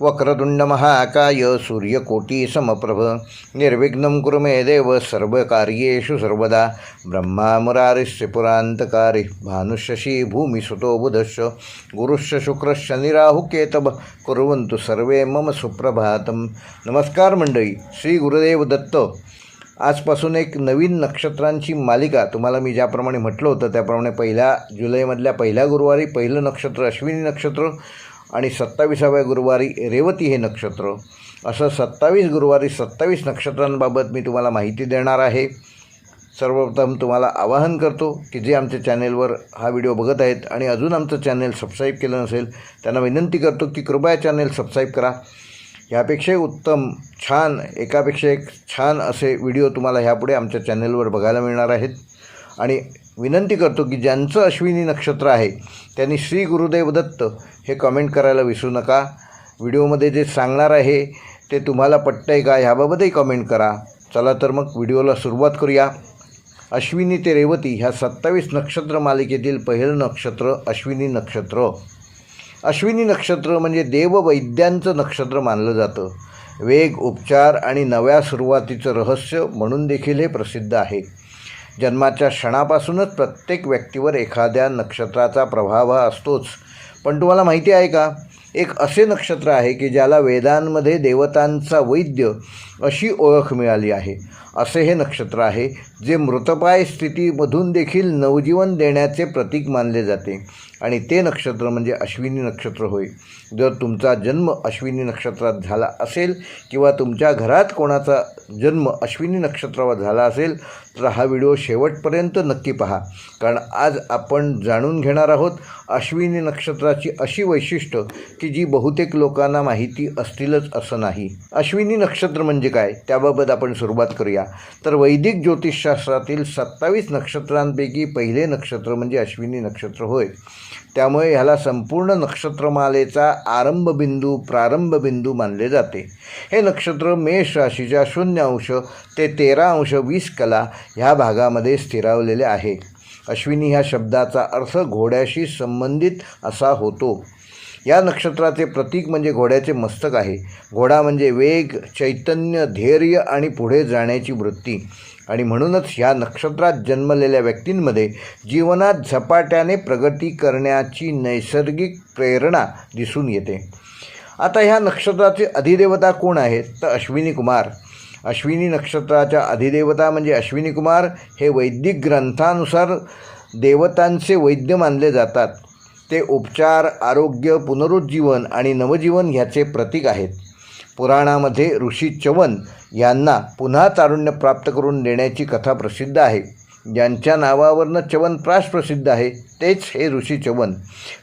वक्रतुंड महाकाय सूर्यकोटी समप्रभ निर्विघ्नं कुरु मे देव सर्वकार्येषु सर्वदा ब्रह्मा मुरारिस्य पुरान्तकारी भानुशशी भूमिसुतो बुधश्च गुरुश्च शुक्रश्च निराहुकेतव कुर्वन्तु सर्वे मम सुप्रभातम. नमस्कार मंडळी, श्री गुरुदेव दत्त. आजपासून एक नवीन नक्षत्रांची मालिका. तुम्हाला मी ज्याप्रमाणे म्हटलं होतं त्याप्रमाणे जुलैमधल्या पहिल्या गुरुवारी पहिलं नक्षत्र अश्विनी नक्षत्र आणि 27व्या गुरुवारी रेवती हे नक्षत्र. असं 27 गुरुवारी 27 नक्षत्रांबाबत मी तुम्हाला माहिती देणार आहे. सर्वप्रथम तुम्हाला आवाहन करतो की जे आमच्या चॅनेलवर हा व्हिडिओ बघत आहेत आणि अजून आमचं चॅनेल सबस्क्राईब केलं नसेल त्यांना विनंती करतो की कृपया चॅनेल सबस्क्राईब करा. यापेक्षाही उत्तम एकापेक्षा एक छान असे व्हिडिओ तुम्हाला ह्यापुढे आमच्या चॅनेलवर बघायला मिळणार आहेत. आणि विनंती करतो की ज्यांचं अश्विनी नक्षत्र आहे त्यांनी श्री गुरुदेव दत्त हे कमेंट करायला विसरू नका. व्हिडिओमध्ये जे सांगणार आहे ते तुम्हाला पटतं आहे का ह्याबाबतही कमेंट करा. चला तर मग व्हिडिओला सुरुवात करूया. अश्विनी ते रेवती ह्या 27 नक्षत्र मालिकेतील पहिलं नक्षत्र अश्विनी नक्षत्र. अश्विनी नक्षत्र म्हणजे देववैद्यांचं नक्षत्र मानलं जातं. वेग, उपचार आणि नव्या सुरुवातीचं रहस्य म्हणून देखील हे प्रसिद्ध आहे. जन्माच्या क्षणापासूनच प्रत्येक व्यक्तीवर एखाद्या नक्षत्राचा प्रभाव हा असतोच. पण तुम्हाला माहिती आहे का, एक असे नक्षत्र आहे की ज्याला वेदांमध्ये देवतांचा वैद्य अशी ओळख मिळाली आहे. असे हे नक्षत्र आहे जे मृतपाय स्थितीमधून देखील नवजीवन देण्याचे प्रतीक मानले जाते आणि ते नक्षत्र म्हणजे अश्विनी नक्षत्र होय. जर तुमचा जन्म अश्विनी नक्षत्रात झाला असेल किंवा तुमच्या घरात कोणाचा जन्म अश्विनी नक्षत्रावर झाला असेल तर हा व्हिडिओ शेवटपर्यंत नक्की पहा, कारण आज आपण जाणून घेणार आहोत अश्विनी नक्षत्राची अशी वैशिष्ट्य की जी बहुतेक लोकांना माहिती असतीलच असं नाही. अश्विनी नक्षत्र म्हणजे काय त्याबाबत आपण सुरुवात करूया. तर वैदिक ज्योतिषशास्त्रातील 27 नक्षत्रांपैकी पहिले नक्षत्र म्हणजे अश्विनी नक्षत्र होय. त्यामुळे ह्याला संपूर्ण नक्षत्रमालेचा प्रारंभबिंदू मानले जाते. हे नक्षत्र मेष राशीच्या 0° ते 13° 20 ह्या भागामध्ये स्थिरावलेले आहे. अश्विनी ह्या शब्दाचा अर्थ घोड्याशी संबंधित असा होतो. या नक्षत्राचे प्रतीक म्हणजे घोड्याचे मस्तक आहे. घोडा म्हणजे वेग, चैतन्य, धैर्य आणि पुढे जाण्याची वृत्ती. आणि म्हणूनच ह्या नक्षत्रात जन्मलेल्या व्यक्तींमध्ये जीवनात झपाट्याने प्रगती करण्याची नैसर्गिक प्रेरणा दिसून येते. आता ह्या नक्षत्राचे अधिदेवता कोण आहेत तर अश्विनी कुमार. अश्विनी नक्षत्राच्या अधिदेवता म्हणजे अश्विनी कुमार हे वैदिक ग्रंथानुसार देवतांचे वैद्य मानले जातात. ते उपचार, आरोग्य, पुनरुज्जीवन आणि नवजीवन ह्याचे प्रतीक आहेत. पुराणामध्ये ऋषी च्यवन यांना पुन्हा तारुण्य प्राप्त करून देण्याची कथा प्रसिद्ध आहे. ज्यांच्या नावावरनं च्यवनप्राश प्रसिद्ध आहे तेच हे ऋषी च्यवन.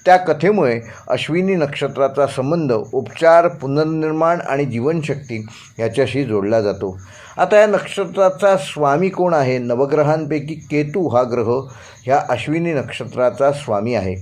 त्या कथेमुळे अश्विनी नक्षत्राचा संबंध उपचार, पुनर्निर्माण आणि जीवनशक्ती ह्याच्याशी जोडला जातो. आता या नक्षत्राचा स्वामी कोण आहे? नवग्रहांपैकी केतू हा ग्रह ह्या अश्विनी नक्षत्राचा स्वामी आहे.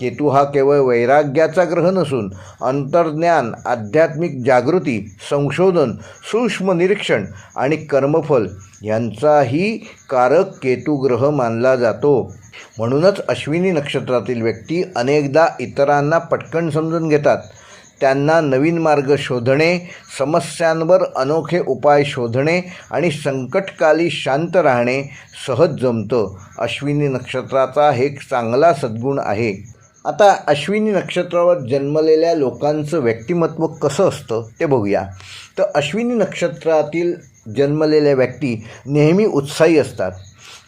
केतू हा केवळ वैराग्याचा ग्रह नसून अंतर्ज्ञान, आध्यात्मिक जागृती, संशोधन, सूक्ष्म निरीक्षण आणि कर्मफल यांचाही कारक केतू ग्रह मानला जातो. म्हणूनच अश्विनी नक्षत्रातील व्यक्ती अनेकदा इतरांना पटकन समजून घेतात. त्यांना नवीन मार्ग शोधणे, समस्यांवर अनोखे उपाय शोधणे आणि संकटकाली शांत राहणे सहज जमतं. अश्विनी नक्षत्राचा हे एक चांगला सद्गुण आहे. आता अश्विनी नक्षत्रावर जन्मलेल्या लोकांचं व्यक्तिमत्व कसं असतं ते बघूया. तर अश्विनी नक्षत्रातील जन्मलेल्या व्यक्ती नेहमी उत्साही असतात,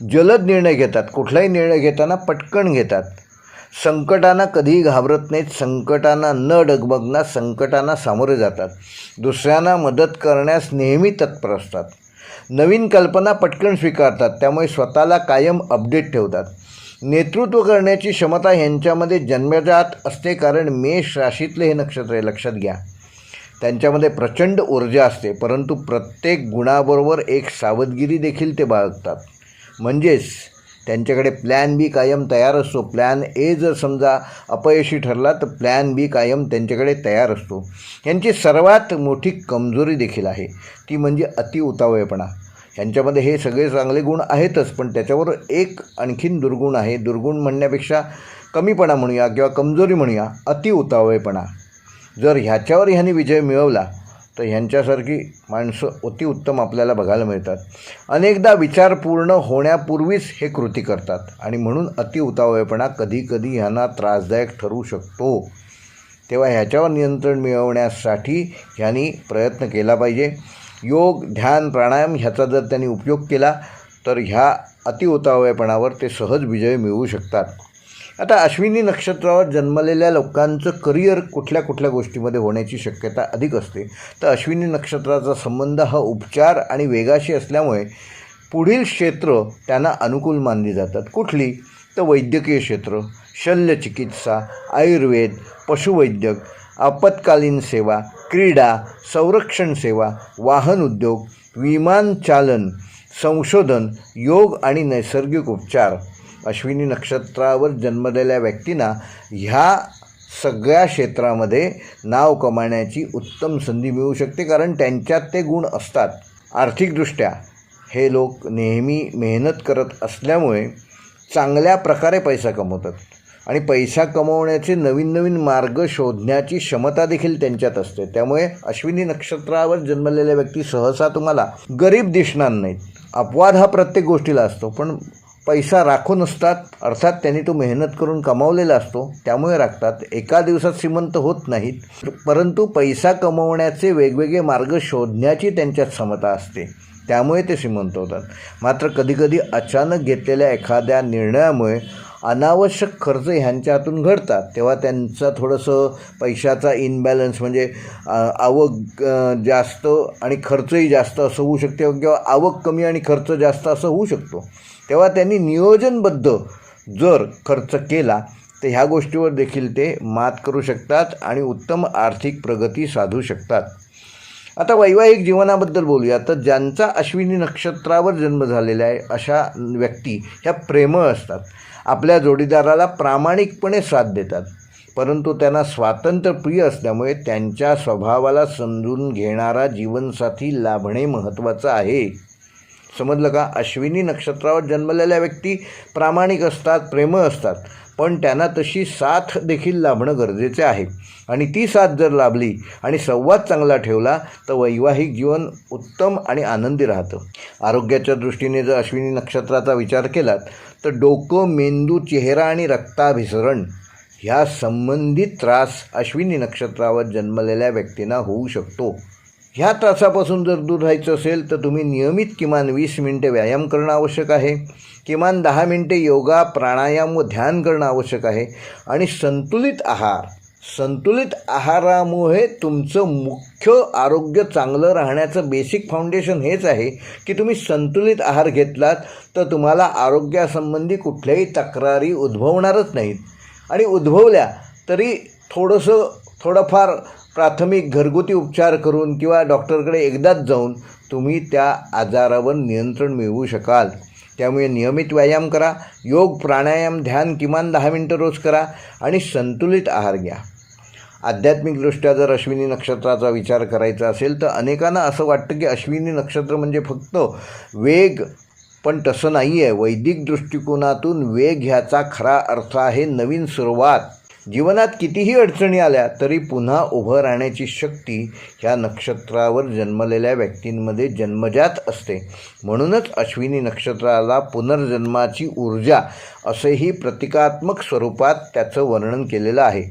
जलद निर्णय घेतात, कुठलाही निर्णय घेताना पटकन घेतात, संकटांना कधीही घाबरत नाहीत, संकटांना न डगमगता संकटांना सामोरे जातात, दुसऱ्यांना मदत करण्यास नेहमी तत्पर असतात, नवीन कल्पना पटकन स्वीकारतात, त्यामुळे स्वतःला कायम अपडेट ठेवतात. नेतृत्व करण्याची क्षमता ह्यांच्यामध्ये जन्मजात असते, कारण मेष राशीतले हे नक्षत्र आहे, लक्षात घ्या. त्यांच्यामध्ये प्रचंड ऊर्जा असते, परंतु प्रत्येक गुणाबरोबर एक सावधगिरी देखील ते बाळगतात. म्हणजेच त्यांच्याकडे प्लॅन बी कायम तयार असतो. प्लॅन ए जर समजा अपयशी ठरला तर प्लॅन बी कायम त्यांच्याकडे तयार असतो. यांची सर्वात मोठी कमजोरी देखील आहे, ती म्हणजे अतिउतावळेपणा. यांच्यामध्ये हे सगळे चांगले गुण आहेतच, पण त्याच्यावर एक आणखीन दुर्गुण आहे. दुर्गुण म्हणण्यापेक्षा कमीपणा म्हणूया किंवा कमजोरी म्हणूया, अति उतावळेपणा, जर ह्याच्यावर ह्यांनी विजय मिळवला तर ह्यांच्यासारखी माणसं अतिउत्तम आपल्याला बघायला मिळतात. अनेकदा विचार पूर्ण होण्यापूर्वीच हे कृती करतात आणि म्हणून अतिउतावळेपणा कधीकधी ह्यांना त्रासदायक ठरू शकतो. तेव्हा ह्याच्यावर नियंत्रण मिळवण्यासाठी ह्यांनी प्रयत्न केला पाहिजे. योग, ध्यान, प्राणायाम ह्याचा जर त्यांनी उपयोग केला तर ह्या अतिउतावळेपणावर ते सहज विजय मिळवू शकतात. आता अश्विनी नक्षत्रावर जन्मलेल्या लोकांचं करिअर कुठल्या कुठल्या गोष्टीमध्ये होण्याची शक्यता अधिक असते. तर अश्विनी नक्षत्राचा संबंध हा उपचार आणि वेगाशी असल्यामुळे पुढील क्षेत्र त्यांना अनुकूल मानली जातात. कुठली? तर वैद्यकीय क्षेत्र, शल्यचिकित्सा, आयुर्वेद, पशुवैद्यक, आपत्कालीन सेवा, क्रीडा, संरक्षण सेवा, वाहन उद्योग, विमान चालन, संशोधन, योग आणि नैसर्गिक उपचार. अश्विनी नक्षत्रावर जन्मलेल्या व्यक्तींना ह्या सगळ्या क्षेत्रामध्ये नाव कमावण्याची उत्तम संधी मिळू शकते, कारण त्यांच्यात ते गुण असतात. आर्थिकदृष्ट्या हे लोक नेहमी मेहनत करत असल्यामुळे चांगल्या प्रकारे पैसा कमवतात आणि पैसा कमवण्याचे नवीन नवीन मार्ग शोधण्याची क्षमता देखील त्यांच्यात असते. त्यामुळे अश्विनी नक्षत्रावर जन्मलेल्या व्यक्ती सहसा तुम्हाला गरीब दिसणार नाहीत. अपवाद हा प्रत्येक गोष्टीला असतो, पण पैसा राखून असतात, अर्थात त्यांनी तो मेहनत करून कमावलेला असतो त्यामुळे राखतात. एका दिवसात श्रीमंत होत नाहीत, परंतु पैसा कमवण्याचे वेगवेगळे मार्ग शोधण्याची त्यांच्यात क्षमता असते, त्यामुळे ते श्रीमंत होतात. मात्र कधीकधी अचानक घेतलेल्या एखाद्या निर्णयामुळे अनावश्यक खर्च ह्यांच्या हातून घडतात. तेव्हा त्यांचं थोडंसं पैशाचा इनबॅलन्स, म्हणजे आवक जास्त आणि खर्चही जास्त असं होऊ शकते, किंवा आवक कमी आणि खर्च जास्त असं होऊ शकतो. तेव्हा त्यांनी नियोजनबद्ध जर खर्च केला तर ह्या गोष्टीवर देखील ते मात करू शकतात आणि उत्तम आर्थिक प्रगती साधू शकतात. आता वैवाहिक जीवनाबद्दल बोलूया. तर ज्यांचा अश्विनी नक्षत्रावर जन्म झालेला आहे अशा व्यक्ती ह्या प्रेमळ असतात, आपल्या जोडीदाराला प्रामाणिकपणे साथ देतात, परंतु त्यांना स्वातंत्र्यप्रिय असल्यामुळे त्यांच्या स्वभावाला समजून घेणारा जीवनसाथी लाभणे महत्त्वाचं आहे. समजलं का? अश्विनी नक्षत्रावर जन्मलेल्या व्यक्ती प्रामाणिक असतात, प्रेमळ असतात, पण त्यांना तशी साथ देखील लाभणं गरजेचे आहे. आणि ती साथ जर लाभली आणि संवाद चांगला ठेवला तर वैवाहिक जीवन उत्तम आणि आनंदी राहतं. आरोग्याच्या दृष्टीने जर अश्विनी नक्षत्राचा विचार केलात तर डोकं, मेंदू, चेहरा आणि रक्ताभिसरण ह्या संबंधित त्रास अश्विनी नक्षत्रावर जन्मलेल्या व्यक्तींना होऊ शकतो. ह्या त्रासापासून जर दूर राहायचं असेल तर तुम्ही नियमित किमान 20 मिनिटे व्यायाम करणं आवश्यक आहे, किमान 10 मिनिटे योगा, प्राणायाम व ध्यान करणं आवश्यक आहे. आणि संतुलित आहारामुळे तुमचं मुख्य आरोग्य चांगलं राहण्याचं बेसिक फाउंडेशन हेच आहे की तुम्ही संतुलित आहार घेतलात तर तुम्हाला आरोग्यासंबंधी कुठल्याही तक्रारी उद्भवणारच नाहीत. आणि उद्भवल्या तरी थोडंफार प्राथमिक घरगुती उपचार करून किंवा डॉक्टरकडे एकदाच जाऊन तुम्ही त्या आजारावर नियंत्रण मिळवू शकाल. त्यामुळे नियमित व्यायाम करा, योग, प्राणायाम, ध्यान किमान 10 मिनिटं रोज करा आणि संतुलित आहार घ्या. आध्यात्मिकदृष्ट्या जर अश्विनी नक्षत्राचा विचार करायचा असेल तर अनेकांना असं वाटतं की अश्विनी नक्षत्र म्हणजे फक्त वेग, पण तसं नाही आहे. वैदिक दृष्टिकोनातून वेग ह्याचा खरा अर्थ आहे नवीन सुरुवात. जीवनात कितीही अडचणी आल्या तरी पुन्हा उभं राहण्याची शक्ती ह्या नक्षत्रावर जन्मलेल्या व्यक्तींमध्ये जन्मजात असते. म्हणूनच अश्विनी नक्षत्राला पुनर्जन्माची ऊर्जा असेही प्रतिकात्मक स्वरूपात त्याचं वर्णन केलेलं आहे.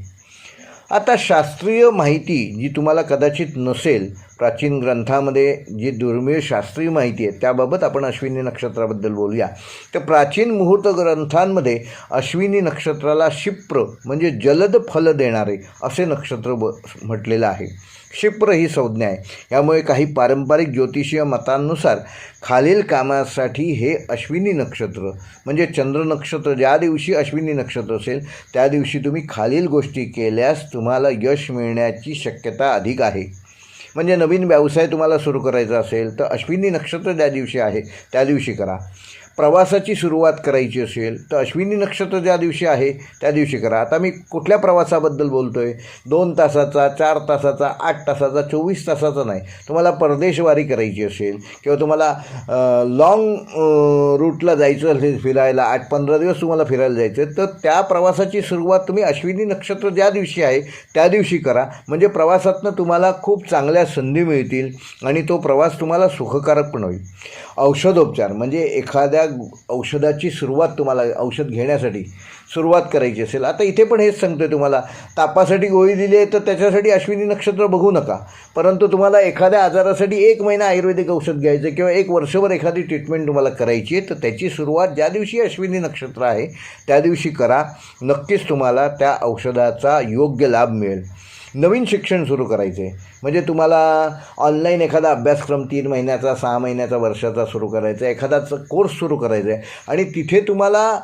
आता शास्त्रीय माहिती जी तुम्हाला कदाचित नसेल, प्राचीन ग्रंथामध्ये जी दुर्मिळ शास्त्रीय माहिती आहे त्याबाबत आपण अश्विनी नक्षत्राबद्दल बोलूया. तर प्राचीन मुहूर्त ग्रंथांमध्ये अश्विनी नक्षत्राला क्षिप्र म्हणजे जलद फल देणारे असे नक्षत्र म्हटलेलं आहे. क्षिप्र ही संज्ञा आहे. यामुळे काही पारंपरिक ज्योतिषीय मतांनुसार खालील कामासाठी हे अश्विनी नक्षत्र म्हणजे चंद्र नक्षत्र, ज्या दिवशी अश्विनी नक्षत्र असेल त्या दिवशी तुम्ही खालील गोष्टी केल्यास तुम्हाला यश मिळण्याची शक्यता अधिक आहे. म्हणजे नवीन व्यवसाय तुम्हाला सुरू करायचा असेल तर अश्विनी नक्षत्र ज्या दिवशी आहे त्या दिवशी करा. प्रवासाची सुरुवात करायची असेल तर अश्विनी नक्षत्र ज्या दिवशी आहे त्या दिवशी करा. आता मी कुठल्या प्रवासाबद्दल बोलतो आहे, 2 तासाचा, 4 तासाचा, 8 तासाचा, 24 तासाचा नाही. तुम्हाला परदेशवारी करायची असेल किंवा तुम्हाला लॉंग रूटला जायचं असेल फिरायला, 8-15 दिवस तुम्हाला फिरायला जायचं, तर त्या प्रवासाची सुरुवात तुम्ही अश्विनी नक्षत्र ज्या दिवशी आहे त्या दिवशी करा. म्हणजे प्रवासातनं तुम्हाला खूप चांगल्या संधी मिळतील आणि तो प्रवास तुम्हाला सुखकारक पण होईल. औषधोपचार म्हणजे एखाद्या औषधाची सुरुवात तुम्हाला औषध घेण्यासाठी सुरुवात करायची असेल. आता इथे पण हेच सांगतो आहे तुम्हाला, तापासाठी गोळी दिली आहे तर त्याच्यासाठी अश्विनी नक्षत्र बघू नका. परंतु तुम्हाला एखाद्या आजारासाठी 1 महिना आयुर्वेदिक औषध घ्यायचं किंवा 1 वर्षभर एखादी ट्रीटमेंट तुम्हाला करायची आहे तर त्याची सुरुवात ज्या दिवशी अश्विनी नक्षत्र आहे त्या दिवशी करा. नक्कीच तुम्हाला त्या औषधाचा योग्य लाभ मिळेल. नवीन शिक्षण सुरू करायचं आहे म्हणजे तुम्हाला ऑनलाईन एखादा अभ्यासक्रम 3 महिन्याचा, 6 महिन्याचा, वर्षाचा सुरू करायचा आहे, एखादाच कोर्स सुरू करायचा आहे आणि तिथे तुम्हाला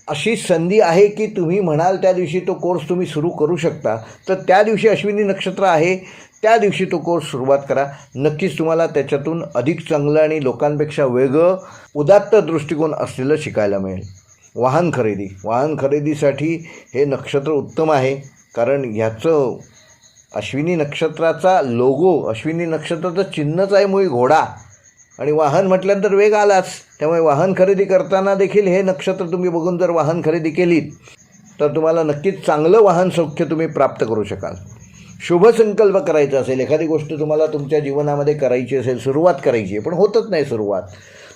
अशी संधी आहे की तुम्ही म्हणाल त्या दिवशी तो कोर्स तुम्ही सुरू करू शकता, तर त्या दिवशी अश्विनी नक्षत्र आहे त्या दिवशी तो कोर्स सुरुवात करा. नक्कीच तुम्हाला त्याच्यातून अधिक चांगलं आणि लोकांपेक्षा वेगळं उदात्त दृष्टिकोन असलेलं शिकायला मिळेल. वाहन खरेदीसाठी हे नक्षत्र उत्तम आहे, कारण ह्याचं अश्विनी नक्षत्राचा लोगो, अश्विनी नक्षत्राचं चिन्हच आहे मुळी घोडा आणि वाहन म्हटल्यानंतर वेग आलाच. त्यामुळे वाहन खरेदी करताना देखील हे नक्षत्र तुम्ही बघून जर वाहन खरेदी केलीत तर तुम्हाला नक्कीच चांगलं वाहन सौख्य तुम्ही प्राप्त करू शकाल. शुभ संकल्प करायचा असेल, एखादी गोष्ट तुम्हाला तुमच्या जीवनामध्ये करायची असेल, सुरुवात करायची आहे पण होतच नाही सुरुवात,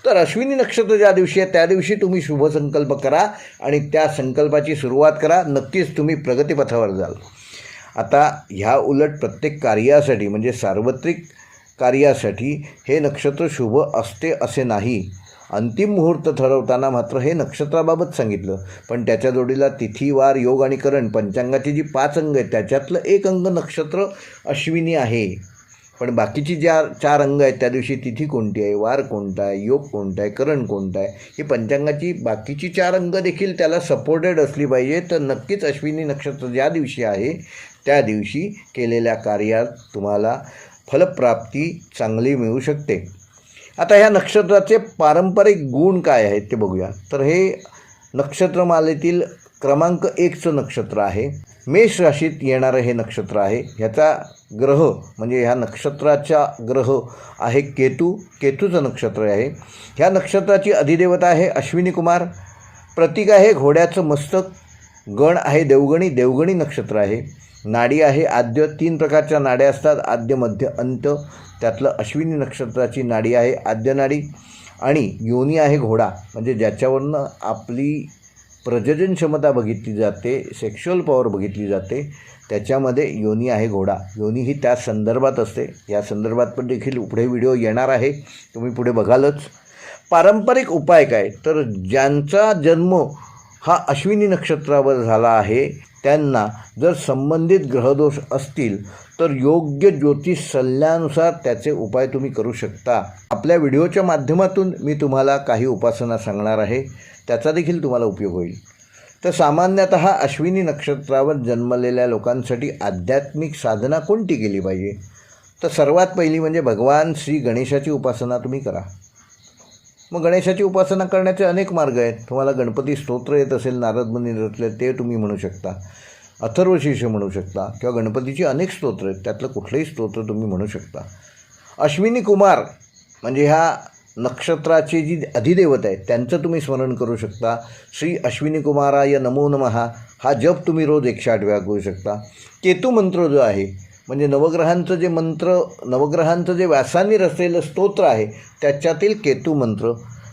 तर अश्विनी नक्षत्र ज्या दिवशी आहे त्या दिवशी तुम्ही शुभ संकल्प करा आणि त्या संकल्पाची सुरुवात करा. नक्कीच तुम्ही प्रगतीपथावर जाल. आता ह्या उलट प्रत्येक कार्यासाठी म्हणजे सार्वत्रिक कार्यासाठी हे नक्षत्र शुभ असते असे नाही. अंतिम मुहूर्त ठरवताना मात्र हे नक्षत्राबाबत सांगितलं, पण त्याच्या जोडीला तिथी, वार, योग आणि करण पंचांगाची जी 5 अंग आहेत त्याच्यातलं 1 अंग नक्षत्र अश्विनी आहे. पण बाकीची ज्या 4 अंग आहेत त्या दिवशी तिथी कोणती आहे, वार कोणता आहे, योग कोणता आहे, करण कोणता आहे, ही पंचांगाची बाकीची 4 अंग देखील त्याला सपोर्टेड असली पाहिजे. तर नक्कीच अश्विनी नक्षत्र ज्या दिवशी आहे त्या दिवशी केलेल्या कार्यात तुम्हाला फलप्राप्ती चांगली मिळू शकते. आता ह्या नक्षत्राचे पारंपरिक गुण काय आहेत ते बघूया. तर हे नक्षत्रमालेतील क्रमांक 1चं नक्षत्र आहे. मेष राशीत येणारं हे नक्षत्र आहे. ह्याचा ग्रह म्हणजे ह्या नक्षत्राचा ग्रह आहे केतूचं नक्षत्र आहे. ह्या नक्षत्राची अधिदेवता आहे अश्विनी कुमार. प्रतीक आहे घोड्याचं मस्तक. गण आहे देवगणी नक्षत्र आहे. नाडी आहे आद्य. 3 प्रकारच्या नाड्या असतात, आद्य, मध्य, अंत. त्यातलं अश्विनी नक्षत्राची नाडी आहे आद्य नाडी. आणि योनी आहे घोडा, म्हणजे ज्याच्यावरनं आपली प्रजनन क्षमता बघितली जाते, सेक्शुअल पॉवर बघितली जाते, त्याच्यामध्ये योनी आहे घोडा. योनी ही त्या संदर्भात असते. या संदर्भात पण देखील पुढे व्हिडिओ येणार आहे, तुम्ही पुढे बघालच. पारंपरिक उपाय काय, तर ज्यांचा जन्म हा अश्विनी नक्षत्रावर झाला आहे त्यांना जर संबंधित ग्रहदोष असतील तर योग्य ज्योतिष सल्ल्यानुसार त्याचे उपाय तुम्ही करू शकता. आपल्या व्हिडिओच्या माध्यमातून मी तुम्हाला काही उपासना सांगणार आहे, त्याचा देखील तुम्हाला उपयोग होईल. तर सामान्यतः अश्विनी नक्षत्रावर जन्मलेल्या लोकांसाठी आध्यात्मिक साधना कोणती केली पाहिजे, तर सर्वात पहिली म्हणजे भगवान श्री गणेशाची उपासना तुम्ही करा. मग गणेशाची उपासना करण्याचे अनेक मार्ग आहेत. तुम्हाला गणपती स्तोत्र येत असेल, नारद मुनी रचले ते तुम्ही म्हणू शकता, अथर्वशीर्ष म्हणू शकता किंवा गणपतीची अनेक स्तोत्र आहेत त्यातलं कुठलंही स्तोत्र तुम्ही म्हणू शकता. अश्विनी कुमार म्हणजे ह्या नक्षत्राची जी अधिदेवता आहे त्यांचं तुम्ही स्मरण करू शकता. श्री अश्विनी कुमाराय नमो नमः हा जप तुम्ही रोज 108 वेळा करू शकता. केतू मंत्र जो आहे म्हणजे नवग्रहांचं जे व्यासांनी रचलेलं स्तोत्र आहे त्याच्यातील केतू मंत्र.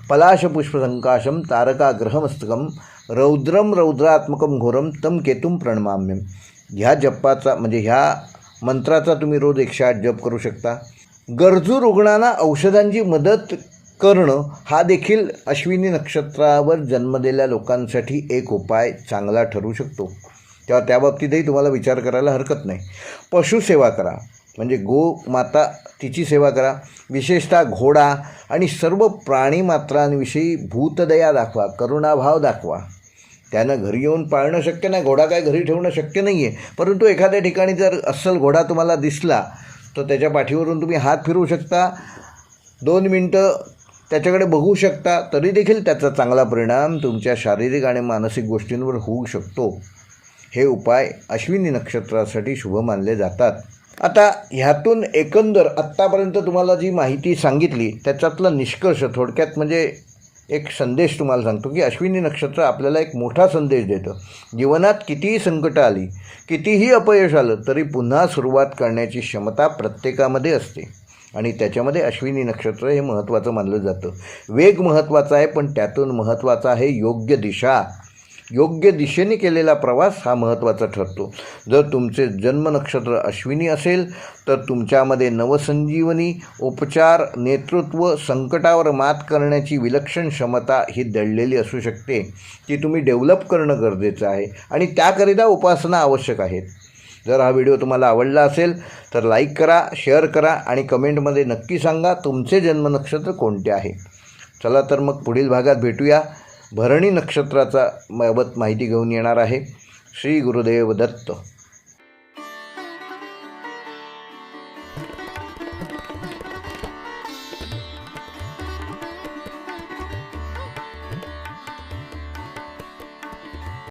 पलाशपुष्पसंकाशम तारकाग्रहमस्तकम रौद्रम रौद्रात्मकम घोरम तम केतुम प्रणमाम्यम. ह्या जपाचा म्हणजे ह्या मंत्राचा तुम्ही रोज 108 जप करू शकता. गरजू रुग्णांना औषधांची मदत करणं हा देखील अश्विनी नक्षत्रावर जन्मलेल्या लोकांसाठी एक उपाय चांगला ठरू शकतो. तेव्हा त्याबाबतीतही तुम्हाला विचार करायला हरकत नाही. पशुसेवा करा म्हणजे गोमाता तिची सेवा करा. विशेषतः घोडा आणि सर्व प्राणीमात्रांविषयी भूतदया दाखवा, करुणाभाव दाखवा. त्यानं घरी येऊन पाळणं शक्य नाही, घोडा काय घरी ठेवणं शक्य नाही आहे, परंतु एखाद्या ठिकाणी जर अस्सल घोडा तुम्हाला दिसला तर त्याच्या पाठीवरून तुम्ही हात फिरवू शकता. 2 मिनटं त्याच्याकडे बघू शकता, तरी देखील त्याचा चांगला परिणाम तुमच्या शारीरिक आणि मानसिक गोष्टींवर होऊ शकतो. हे उपाय अश्विनी नक्षत्रासाठी शुभ मानले जातात. आता ह्यातून एकंदर आत्तापर्यंत तुम्हाला जी माहिती सांगितली त्याच्यातला निष्कर्ष थोडक्यात म्हणजे एक संदेश तुम्हाला सांगतो की अश्विनी नक्षत्र आपल्याला एक मोठा संदेश देतं. जीवनात कितीही संकटं आली, कितीही अपयश आलं तरी पुन्हा सुरुवात करण्याची क्षमता प्रत्येकामध्ये असते आणि त्याच्यामध्ये अश्विनी नक्षत्र हे महत्त्वाचं मानलं जातं. वेग महत्त्वाचा आहे, पण त्यातून महत्त्वाचा आहे योग्य दिशा. योग्य दिशेने केलेला प्रवास हा महत्त्वाचा ठरतो. जर तुमचे जन्म नक्षत्र अश्विनी असेल तर तुमच्यामध्ये नवसंजीवनी, उपचार, नेतृत्व, संकटावर मात करण्याची विलक्षण क्षमता ही दडलेली असू शकते. ती तुम्ही डेव्हलप करणं गरजेचं आहे आणि त्याकरिता उपासना आवश्यक आहेत. जर हा व्हिडिओ तुम्हाला आवडला असेल तर लाईक करा, शेअर करा आणि कमेंटमध्ये नक्की सांगा तुमचे जन्मनक्षत्र कोणते आहे. चला तर मग पुढील भागात भेटूया. भरणी नक्षत्राचा बाबत माहिती घेऊन येणार आहे. श्री गुरुदेव दत्त.